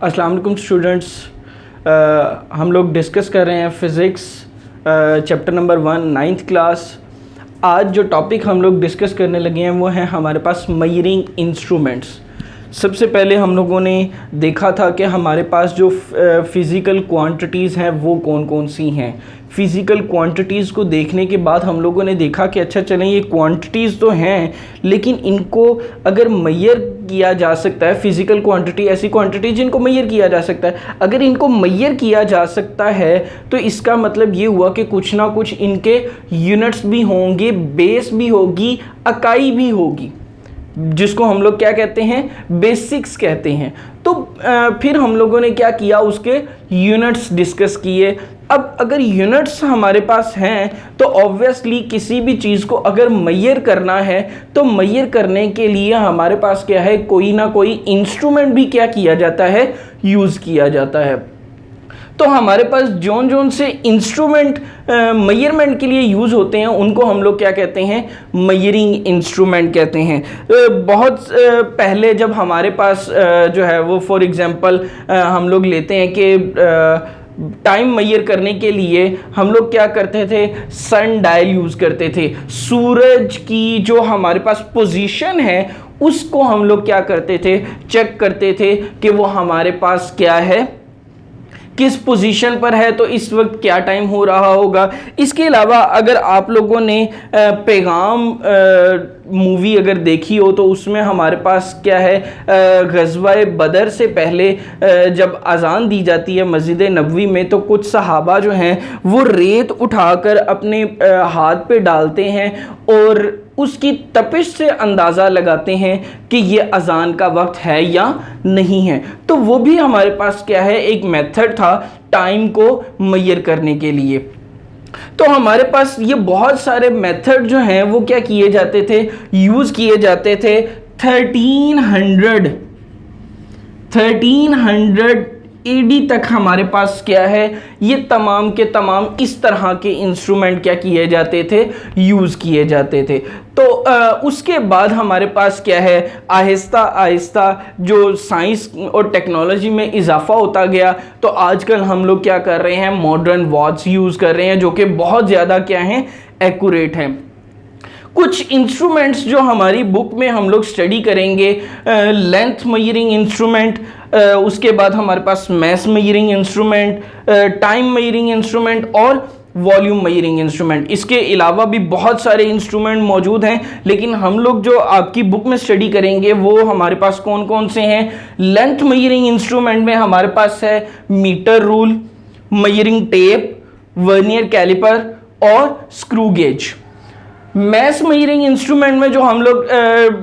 अस्सलाम वालेकुम स्टूडेंट्स। हम लोग डिस्कस कर रहे हैं physics chapter number 1 9th class. आज जो टॉपिक हम लोग डिस्कस करने लगे हैं वो है हमारे पास मेजरिंग इंस्ट्रूमेंट्स। सबसे पहले हम लोगों ने देखा था कि हमारे पास जो फ़िज़िकल क्वांटिटीज़ हैं वो कौन कौन सी हैं। फ़िज़िकल क्वांटिटीज़ को देखने के बाद हम लोगों ने देखा कि अच्छा चलें ये क्वांटिटीज़ तो हैं लेकिन इनको अगर मेजर किया जा सकता है, फ़िज़िकल क्वांटिटी ऐसी क्वांटिटी जिनको मेजर किया जा सकता है, अगर इनको मेजर किया जा सकता है तो इसका मतलब ये हुआ कि कुछ ना कुछ इनके यूनिट्स भी होंगे, बेस भी होगी, इकाई भी होगी, जिसको हम लोग क्या कहते हैं, बेसिक्स कहते हैं। तो फिर हम लोगों ने क्या किया, उसके यूनिट्स डिस्कस किए। अब अगर यूनिट्स हमारे पास हैं तो ऑब्वियसली किसी भी चीज़ को अगर मेजर करना है तो मेजर करने के लिए हमारे पास क्या है, कोई ना कोई इंस्ट्रूमेंट भी क्या किया जाता है, यूज़ किया जाता है। तो हमारे पास जोन से इंस्ट्रूमेंट मेजरमेंट के लिए यूज़ होते हैं उनको हम लोग क्या कहते हैं, मेजरिंग इंस्ट्रूमेंट कहते हैं। बहुत पहले जब हमारे पास जो है वो फॉर एग्जांपल हम लोग लेते हैं कि टाइम मेजर करने के लिए हम लोग क्या करते थे, सन डायल यूज़ करते थे। सूरज की जो हमारे पास पोजीशन है उसको हम लोग क्या करते थे, चेक करते थे कि वो हमारे पास क्या है, किस पोजीशन पर है, तो इस वक्त क्या टाइम हो रहा होगा। इसके अलावा अगर आप लोगों ने पैगाम मूवी अगर देखी हो तो उसमें हमारे पास क्या है, ग़ज़वा-ए बदर से पहले जब अज़ान दी जाती है मस्जिद नबवी में तो कुछ सहाबा जो हैं वो रेत उठाकर अपने हाथ पे डालते हैं और उसकी तपिश से अंदाज़ा लगाते हैं कि ये अज़ान का वक्त है या नहीं है। तो वो भी हमारे पास क्या है, एक मेथड था टाइम को मेजर करने के लिए। तो हमारे पास ये बहुत सारे मेथड जो हैं वो क्या किए जाते थे, यूज़ किए जाते थे। 1300 एडी तक हमारे पास क्या है, ये तमाम के तमाम इस तरह के इंस्ट्रूमेंट क्या किए जाते थे, यूज़ किए जाते थे। तो उसके बाद हमारे पास क्या है, आहिस्ता आहिस्ता जो साइंस और टेक्नोलॉजी में इजाफा होता गया तो आजकल हम लोग क्या कर रहे हैं, मॉडर्न वॉच यूज़ कर रहे हैं जो कि बहुत ज़्यादा क्या हैं, एक्यूरेट हैं। कुछ इंस्ट्रूमेंट्स जो हमारी बुक में हम लोग स्टडी करेंगे, लेंथ मेजरिंग इंस्ट्रूमेंट, उसके बाद हमारे पास mass measuring instrument, time measuring instrument और वॉल्यूम मेजरिंग इंस्ट्रूमेंट। इसके अलावा भी बहुत सारे इंस्ट्रूमेंट मौजूद हैं लेकिन हम लोग जो आपकी बुक में स्टडी करेंगे वो हमारे पास कौन कौन से हैं। लेंथ मेजरिंग इंस्ट्रूमेंट में हमारे पास है metre rule, measuring tape, vernier calliper और screw gauge. Mass measuring instrument में जो हम लोग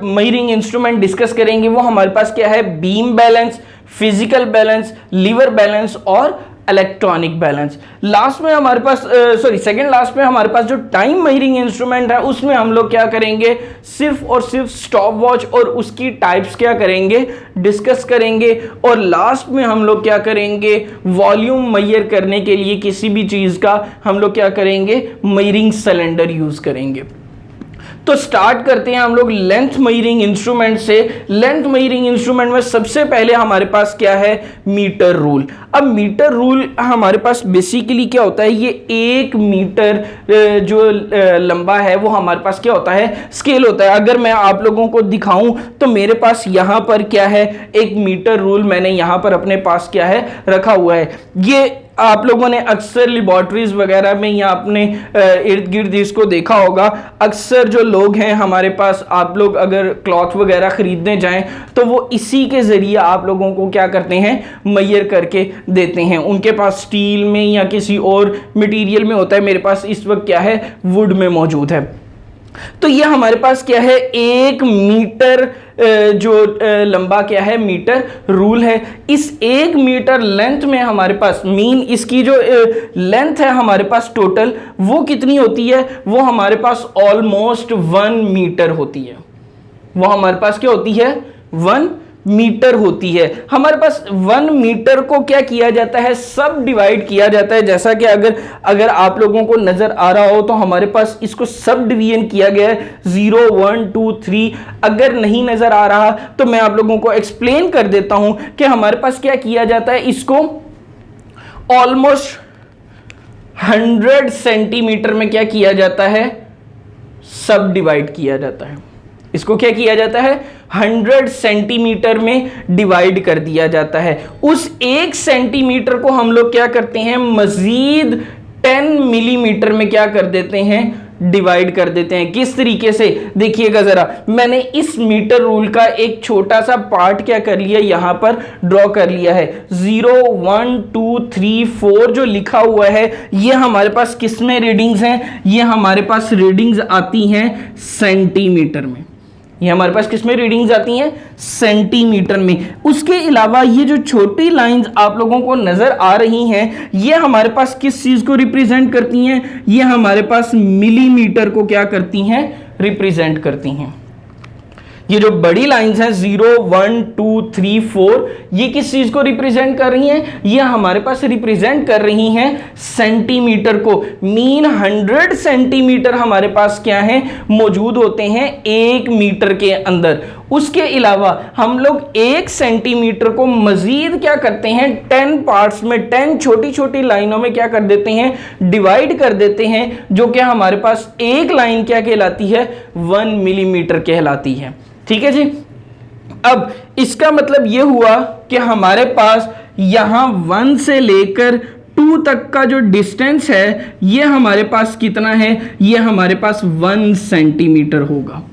मेजरिंग इंस्ट्रूमेंट डिस्कस करेंगे वो हमारे पास क्या है, beam balance, physical balance, lever balance और इलेक्ट्रॉनिक बैलेंस। लास्ट में हमारे पास सेकंड लास्ट में हमारे पास जो टाइम मेजरिंग इंस्ट्रूमेंट है उसमें हम लोग क्या करेंगे, सिर्फ और सिर्फ स्टॉप वॉच और उसकी टाइप्स क्या करेंगे, डिस्कस करेंगे। और लास्ट में हम लोग क्या करेंगे, वॉल्यूम मेजर करने के लिए किसी भी चीज़ का हम लोग क्या करेंगे, मेजरिंग सिलेंडर यूज़ करेंगे। तो स्टार्ट करते हैं हम लोग लेंथ मेजरिंग इंस्ट्रूमेंट से। लेंथ मेजरिंग इंस्ट्रूमेंट में सबसे पहले हमारे पास क्या है, मीटर रूल। अब मीटर रूल हमारे पास बेसिकली क्या होता है, ये 1 मीटर जो लंबा है वो हमारे पास क्या होता है, स्केल होता है। अगर मैं आप लोगों को दिखाऊं तो मेरे पास यहाँ पर क्या है, 1 मीटर रूल मैंने यहाँ पर अपने पास क्या है रखा हुआ है। ये आप लोगों ने अक्सर लेबॉर्ट्रीज वगैरह में या अपने इर्द गिर्द इसको देखा होगा। अक्सर जो लोग हैं हमारे पास, आप लोग अगर क्लॉथ वगैरह ख़रीदने जाएं तो वो इसी के ज़रिए आप लोगों को क्या करते हैं, मेजर करके देते हैं। उनके पास स्टील में या किसी और मटेरियल में होता है, मेरे पास इस वक्त क्या है, वुड में मौजूद है। तो ये हमारे पास क्या है, 1 मीटर जो लंबा क्या है, मीटर रूल है। इस 1 मीटर लेंथ में हमारे पास मीन इसकी जो लेंथ है हमारे पास टोटल वो कितनी होती है, वो हमारे पास ऑलमोस्ट 1 मीटर होती है। वो हमारे पास क्या होती है, 1 मीटर होती है। हमारे पास 1 मीटर को क्या किया जाता है, सब डिवाइड किया जाता है। जैसा कि अगर आप लोगों को नजर आ रहा हो तो हमारे पास इसको सब डिवीजन किया गया है 0 1 2 3। अगर नहीं नजर आ रहा तो मैं आप लोगों को एक्सप्लेन कर देता हूं कि हमारे पास क्या किया जाता है, इसको ऑलमोस्ट 100 सेंटीमीटर में क्या किया जाता है, सब डिवाइड किया जाता है। इसको क्या किया जाता है, 100 सेंटीमीटर में डिवाइड कर दिया जाता है। उस 1 सेंटीमीटर को हम लोग क्या करते हैं, मजीद 10 मिलीमीटर में क्या कर देते हैं, डिवाइड कर देते हैं। किस तरीके से, देखिएगा जरा, मैंने इस मीटर रूल का एक छोटा सा पार्ट क्या कर लिया, यहां पर ड्रॉ कर लिया है। 0 1 2 3 4 जो लिखा हुआ है ये हमारे पास किस में रीडिंग्स हैं, ये हमारे पास रीडिंग्स आती हैं सेंटीमीटर में। ये हमारे पास किस में रीडिंग्स आती हैं, सेंटीमीटर में। उसके अलावा ये जो छोटी लाइंस आप लोगों को नजर आ रही हैं ये हमारे पास किस चीज को रिप्रेजेंट करती हैं, ये हमारे पास मिलीमीटर को क्या करती हैं, रिप्रेजेंट करती हैं। ये जो बड़ी लाइंस हैं 0 1 2 3 4 ये किस चीज को रिप्रेजेंट कर रही हैं, ये हमारे पास रिप्रेजेंट कर रही हैं सेंटीमीटर को। मीन 100 सेंटीमीटर हमारे पास क्या है, मौजूद होते हैं 1 मीटर के अंदर। उसके अलावा हम लोग 1 सेंटीमीटर को मजीद क्या करते हैं, 10 पार्ट्स में, 10 छोटी छोटी लाइनों में क्या कर देते हैं, डिवाइड कर देते हैं, जो कि हमारे पास एक लाइन क्या कहलाती है, 1 मिलीमीटर कहलाती है। ठीक है जी। अब इसका मतलब यह हुआ कि हमारे पास यहां 1 से लेकर 2 तक का जो डिस्टेंस है ये हमारे पास कितना है, ये हमारे पास 1 सेंटीमीटर होगा।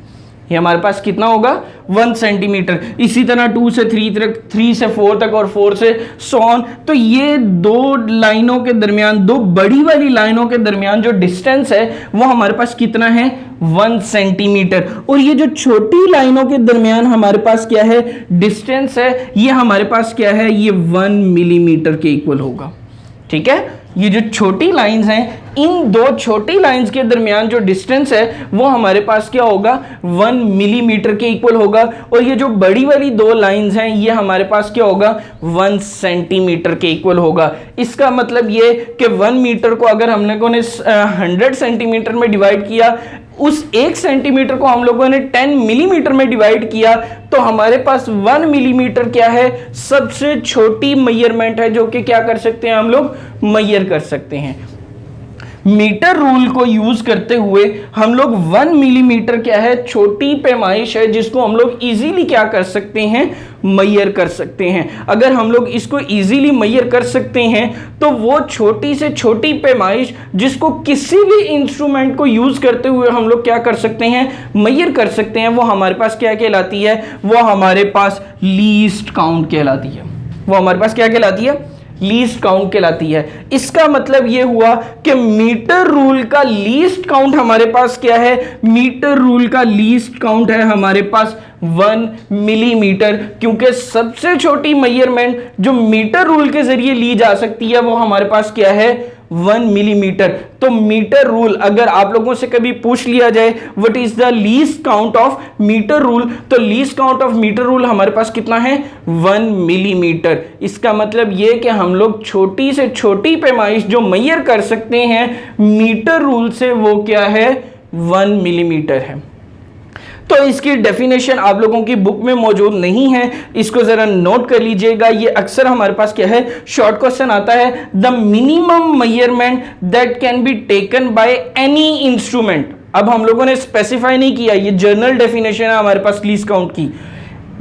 ये हमारे पास कितना होगा, 1 सेंटीमीटर। इसी तरह 2 से 3 तक, 3 से 4 तक और 4 से सो ऑन। तो ये 2 लाइनों के दरमियान, 2 बड़ी वाली लाइनों के दरमियान जो डिस्टेंस है वो हमारे पास कितना है, 1 सेंटीमीटर। और ये जो छोटी लाइनों के दरमियान हमारे पास क्या है, डिस्टेंस है, ये हमारे पास क्या है, ये 1 मिलीमीटर के इक्वल होगा। ठीक है। ये जो छोटी लाइंस हैं, इन 2 छोटी लाइंस के दरमियान जो डिस्टेंस है वो हमारे पास क्या होगा, 1 मिलीमीटर के इक्वल होगा। और ये जो बड़ी वाली 2 लाइंस हैं ये हमारे पास क्या होगा, 1 सेंटीमीटर के इक्वल होगा। इसका मतलब ये कि 1 मीटर को अगर हमने 100 सेंटीमीटर में डिवाइड किया, उस 1 सेंटीमीटर को हम लोगों ने 10 मिलीमीटर में डिवाइड किया, तो हमारे पास 1 मिलीमीटर क्या है, सबसे छोटी मेजरमेंट है जो कि क्या कर सकते हैं, हम लोग मेजर कर सकते हैं। मीटर रूल को यूज करते हुए हम लोग 1 मिलीमीटर क्या है, छोटी पैमाइश है जिसको हम लोग इजीली क्या कर सकते हैं, मेजर कर सकते हैं। अगर हम लोग इसको इजीली मेजर कर सकते हैं तो वो छोटी से छोटी पैमाइश जिसको किसी भी इंस्ट्रूमेंट को यूज करते हुए हम लोग क्या कर सकते हैं, मेजर कर सकते हैं, वो हमारे पास क्या कहलाती है, वो हमारे पास लीस्ट काउंट कहलाती है। वो हमारे पास क्या कहलाती है, लीस्ट काउंट कहलाती है। इसका मतलब यह हुआ कि मीटर रूल का लीस्ट काउंट हमारे पास क्या है, मीटर रूल का लीस्ट काउंट है हमारे पास 1 मिलीमीटर, क्योंकि सबसे छोटी मेजरमेंट जो मीटर रूल के जरिए ली जा सकती है वो हमारे पास क्या है, 1 मिलीमीटर। तो मीटर रूल, अगर आप लोगों से कभी पूछ लिया जाए what is the least count of metre rule, तो least count of metre rule हमारे पास कितना है, 1 मिलीमीटर। इसका मतलब यह कि हम लोग छोटी से छोटी पैमाइश जो मेजर कर सकते हैं मीटर रूल से वो क्या है, 1 मिलीमीटर है। तो इसकी डेफिनेशन आप लोगों की बुक में मौजूद नहीं है, इसको जरा नोट कर लीजिएगा। ये अक्सर हमारे पास क्या है, शॉर्ट क्वेश्चन आता है, the minimum measurement that can be taken by any instrument. अब हम लोगों ने स्पेसिफाई नहीं किया, ये जनरल डेफिनेशन है हमारे पास लीस्ट काउंट की।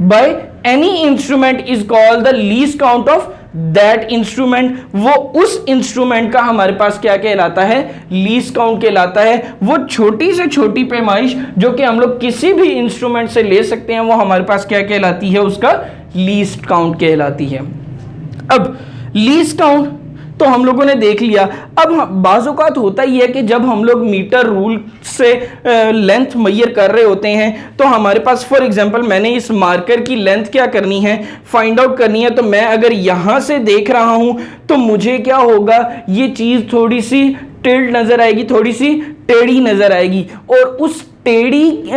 By any instrument is called the least count of that instrument. वो उस इंस्ट्रूमेंट का हमारे पास क्या कहलाता है, लीस्ट काउंट कहलाता है। वो छोटी से छोटी पैमाइश जो कि हम लोग किसी भी इंस्ट्रूमेंट से ले सकते हैं वो हमारे पास क्या कहलाती है, उसका लीस्ट काउंट कहलाती है। अब लीस्ट काउंट तो हम लोगों ने देख लिया। अब बाज़ औक़ात होता ही है कि जब हम लोग मीटर रूल से लेंथ मेजर कर रहे होते हैं तो हमारे पास फॉर एग्जांपल मैंने इस मार्कर की लेंथ क्या करनी है, फाइंड आउट करनी है। तो मैं अगर यहाँ से देख रहा हूँ तो मुझे क्या होगा, ये चीज़ थोड़ी सी टिल्ट नज़र आएगी, थोड़ी सी टेढ़ी नज़र आएगी, और उस टेढ़ी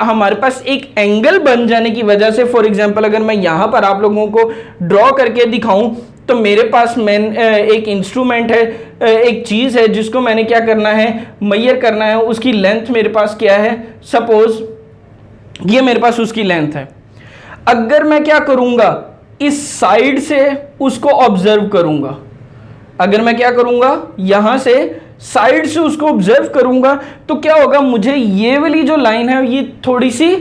हमारे पास एक एंगल बन जाने की वजह से, फॉर एग्जांपल अगर मैं यहाँ पर आप लोगों को ड्रॉ करके दिखाऊं तो मेरे पास एक इंस्ट्रूमेंट है, एक चीज़ है जिसको मैंने क्या करना है, मेजर करना है। उसकी लेंथ मेरे पास क्या है, सपोज ये मेरे पास उसकी लेंथ है। अगर मैं क्या करूँगा, इस साइड से उसको ऑब्जर्व करूँगा, अगर मैं क्या करूँगा, यहाँ से साइड से उसको ऑब्जर्व करूँगा तो क्या होगा, मुझे ये वाली जो लाइन है ये थोड़ी सी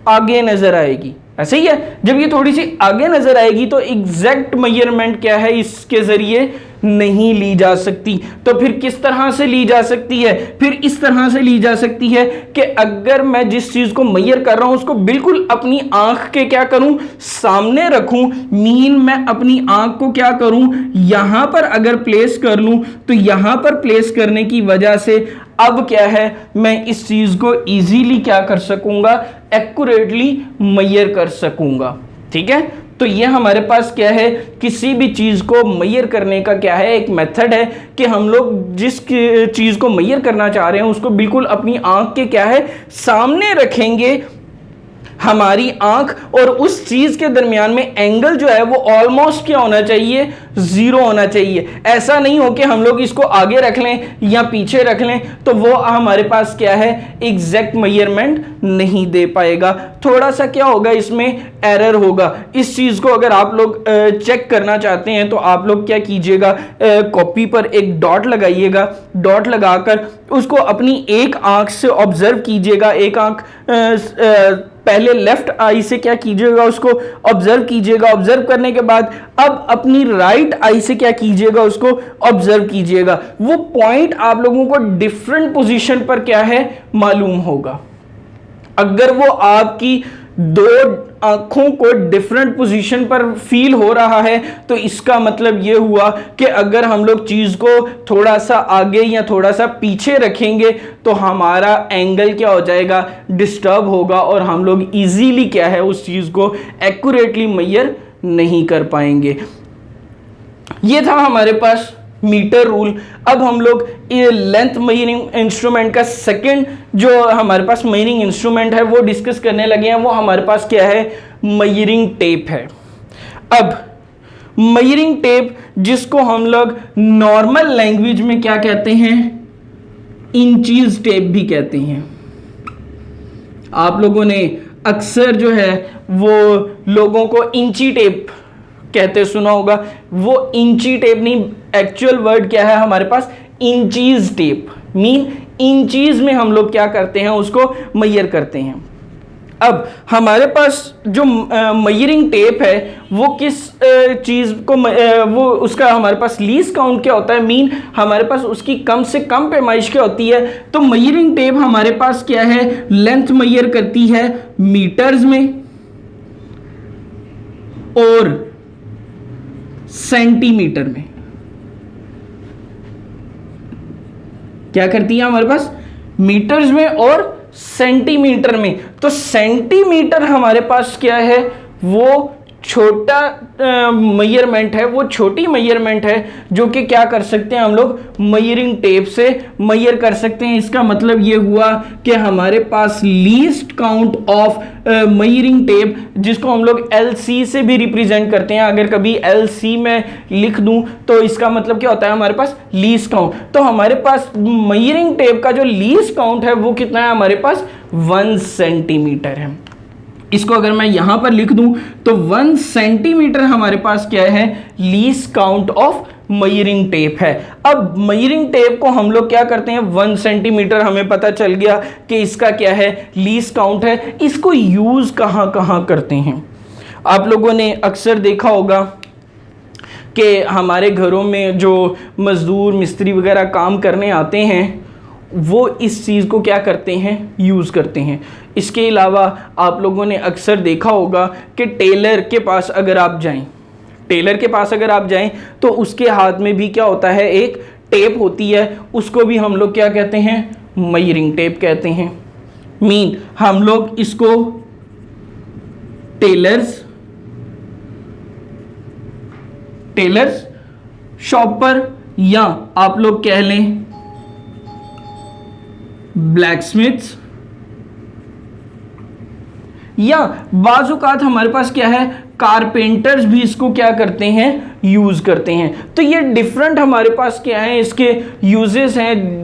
आगे नज़र आएगी। ऐसे ही है, जब ये थोड़ी सी आगे नजर आएगी तो एग्जैक्ट मेजरमेंट क्या है इसके जरिए नहीं ली जा सकती। तो फिर किस तरह से ली जा सकती है, फिर इस तरह से ली जा सकती है कि अगर मैं जिस चीज को मेजर कर रहा हूं उसको बिल्कुल अपनी आंख के क्या करूं, सामने रखूं। मीन मैं अपनी आंख को क्या करूं, यहां पर अगर प्लेस कर लूं तो यहां पर प्लेस करने की वजह से अब क्या है, मैं इस चीज को इजीली क्या कर सकूंगा, एक्यूरेटली मेजर कर सकूंगा। ठीक है, तो ये हमारे पास क्या है, किसी भी चीज को मेजर करने का क्या है, एक मेथड है कि हम लोग जिस चीज को मेजर करना चाह रहे हैं उसको बिल्कुल अपनी आंख के क्या है, सामने रखेंगे। हमारी आंख और उस चीज के दरमियान में एंगल जो है वो ऑलमोस्ट क्या होना चाहिए, जीरो होना चाहिए। ऐसा नहीं हो कि हम लोग इसको आगे रख लें या पीछे रख लें तो वो हमारे पास क्या है, एग्जैक्ट मेजरमेंट नहीं दे पाएगा। थोड़ा सा क्या होगा, इसमें एरर होगा। इस चीज को अगर आप लोग चेक करना चाहते हैं तो आप लोग क्या कीजिएगा, कॉपी पर एक डॉट लगाइएगा, डॉट लगाकर उसको अपनी एक आंख से ऑब्जर्व कीजिएगा। एक आंख पहले लेफ्ट आई से क्या कीजिएगा, उसको ऑब्जर्व कीजिएगा। ऑब्जर्व करने के बाद अब अपनी राइट आई से क्या कीजिएगा, उसको ऑब्जर्व कीजिएगा। वो पॉइंट आप लोगों को डिफरेंट पोजीशन पर क्या है, मालूम होगा। अगर वो आपकी दो आंखों को डिफरेंट पोजीशन पर फील हो रहा है तो इसका मतलब ये हुआ कि अगर हम लोग चीज को थोड़ा सा आगे या थोड़ा सा पीछे रखेंगे तो हमारा एंगल क्या हो जाएगा, डिस्टर्ब होगा और हम लोग इजीली क्या है उस चीज को एक्यूरेटली मेजर नहीं कर पाएंगे। ये था हमारे पास मीटर रूल। अब हम लोग ये लेंथ मेजरिंग इंस्ट्रूमेंट का सेकंड जो हमारे पास मेजरिंग इंस्ट्रूमेंट है वो डिस्कस करने लगे हैं। वो हमारे पास क्या है, मेजरिंग टेप है। अब मेजरिंग टेप जिसको हम लोग नॉर्मल लैंग्वेज में क्या कहते हैं, इंचीज टेप भी कहते हैं। आप लोगों ने अक्सर जो है वो लोगों को इंची टेप कहते सुना होगा। वो इंची टेप नहीं, एक्चुअल वर्ड क्या है हमारे पास, इंचीज टेप। मीन इंचीज में हम लोग क्या करते हैं, उसको मेजर करते हैं। अब हमारे पास जो मेजरिंग टेप है वो किस चीज़ को वो उसका हमारे पास लीस्ट काउंट क्या होता है, मीन हमारे पास उसकी कम से कम पैमाइश क्या होती है। तो मेजरिंग टेप हमारे पास क्या है, लेंथ मेजर करती है मीटर्स में और सेंटीमीटर में। क्या करती है हमारे पास, मीटर्स में और सेंटीमीटर में। तो सेंटीमीटर हमारे पास क्या है, वो छोटा मेजरमेंट है, वो छोटी मेजरमेंट है जो कि क्या कर सकते हैं हम लोग मेजरिंग टेप से मेजर कर सकते हैं। इसका मतलब ये हुआ कि हमारे पास least count of measuring tape, जिसको हम लोग LC से भी रिप्रेजेंट करते हैं। अगर कभी LC में लिख दूं तो इसका मतलब क्या होता है, हमारे पास लीस्ट काउंट। तो हमारे पास मेजरिंग टेप का जो लीस्ट काउंट है वो कितना है, हमारे पास 1 सेंटीमीटर है। इसको अगर मैं यहां पर लिख दूं तो 1 सेंटीमीटर हमारे पास क्या है, least count of measuring tape है। अब मेजरिंग टेप को हम लोग क्या करते हैं, 1 सेंटीमीटर हमें पता चल गया कि इसका क्या है, लीस्ट काउंट है। इसको यूज कहां कहां करते हैं, आप लोगों ने अक्सर देखा होगा कि हमारे घरों में जो मजदूर मिस्त्री वगैरह काम करने आते हैं वो इस चीज़ को क्या करते हैं, यूज़ करते हैं। इसके अलावा आप लोगों ने अक्सर देखा होगा कि टेलर के पास अगर आप जाएं तो उसके हाथ में भी क्या होता है, एक टेप होती है। उसको भी हम लोग क्या कहते हैं, मेजरिंग टेप कहते हैं। मीन हम लोग इसको टेलर्स शॉप पर या आप लोग कह लें ब्लैकस्मिथ्स या बाज़-औक़ात हमारे पास क्या है, कारपेंटर्स भी इसको क्या करते हैं, यूज़ करते हैं। तो ये डिफरेंट हमारे पास क्या है, इसके यूजेस हैं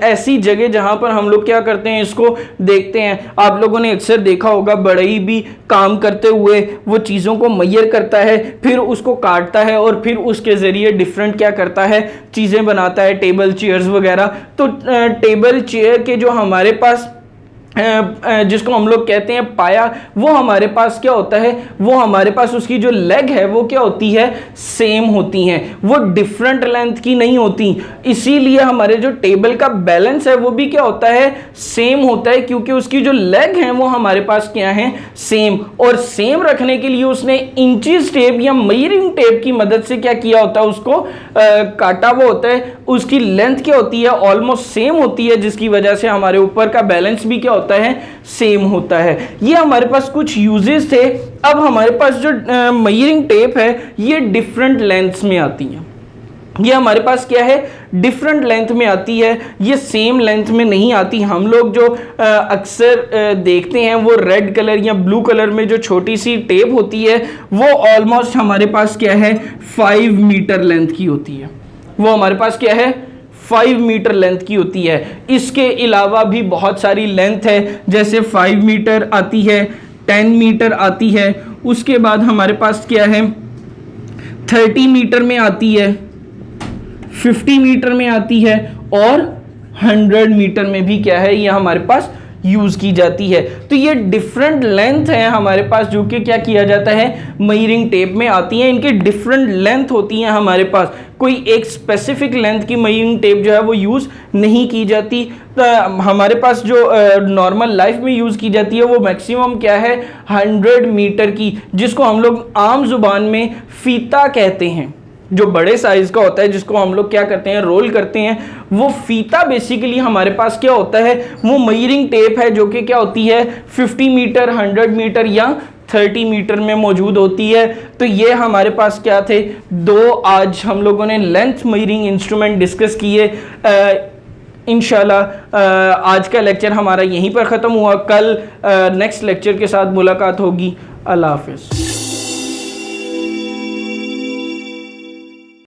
ऐसी जगह जहाँ पर हम लोग क्या करते हैं, इसको देखते हैं। आप लोगों ने अक्सर देखा होगा बढ़ई भी काम करते हुए वो चीज़ों को मैयर करता है, फिर उसको काटता है और फिर उसके ज़रिए डिफरेंट क्या करता है, चीज़ें बनाता है, टेबल चेयर्स वगैरह। तो टेबल चेयर के जो हमारे पास जिसको हम लोग कहते हैं पाया, वो हमारे पास क्या होता है, वो हमारे पास उसकी जो लेग है वो क्या होती है, सेम होती हैं, वो डिफरेंट लेंथ की नहीं होती। इसीलिए हमारे जो टेबल का बैलेंस है वो भी क्या होता है, सेम होता है, क्योंकि उसकी जो लेग है वो हमारे पास क्या है, सेम। और सेम रखने के लिए उसने इंचेस टेप या मेजरिंग टेप की मदद से क्या किया होता है, उसको काटा हुआ होता है। उसकी लेंथ क्या होती है, ऑलमोस्ट सेम होती है, जिसकी वजह से हमारे ऊपर का बैलेंस भी क्या होता है, सेम होता है। ये हमारे पास कुछ यूजेस थे। अब हमारे पास जो मेजरिंग टेप है ये डिफरेंट लेंथ्स में आती है। ये हमारे पास क्या है, डिफरेंट लेंथ में आती है, ये सेम लेंथ में नहीं आती। हम लोग जो अक्सर देखते हैं वो रेड कलर या ब्लू कलर में जो छोटी सी टेप होती है वो ऑलमोस्ट हमारे पास क्या है, 5 मीटर लेंथ की होती है। वो हमारे पास क्या है, 5 मीटर लेंथ की होती है। इसके अलावा भी बहुत सारी लेंथ है, जैसे 5 मीटर आती है, 10 मीटर आती है, उसके बाद हमारे पास क्या है, 30 मीटर में आती है, 50 मीटर में आती है और 100 मीटर में भी क्या है, ये हमारे पास यूज की जाती है। तो ये डिफरेंट लेंथ है हमारे पास, जो कि क्या किया जाता है, मेजरिंग टेप में आती हैं। इनकी डिफरेंट लेंथ होती हैं हमारे पास, कोई एक स्पेसिफिक लेंथ की मेजरिंग टेप जो है वो यूज़ नहीं की जाती। हमारे पास जो नॉर्मल लाइफ में यूज़ की जाती है वो मैक्सिमम क्या है, 100 मीटर की, जिसको हम लोग आम जुबान में फीता कहते हैं। जो बड़े साइज का होता है जिसको हम लोग क्या करते हैं, रोल करते हैं, वो फीता बेसिकली हमारे पास क्या होता है, वो मेजरिंग टेप है, जो कि क्या होती है, 50 मीटर, 100 मीटर या 30 मीटर में मौजूद होती है। तो ये हमारे पास क्या थे, दो आज हम लोगों ने लेंथ मेजरिंग इंस्ट्रूमेंट डिस्कस किए। इंशाल्लाह आज का लेक्चर हमारा यहीं पर ख़त्म हुआ। कल नेक्स्ट लेक्चर के साथ मुलाकात होगी। अल्लाह हाफ़िज़।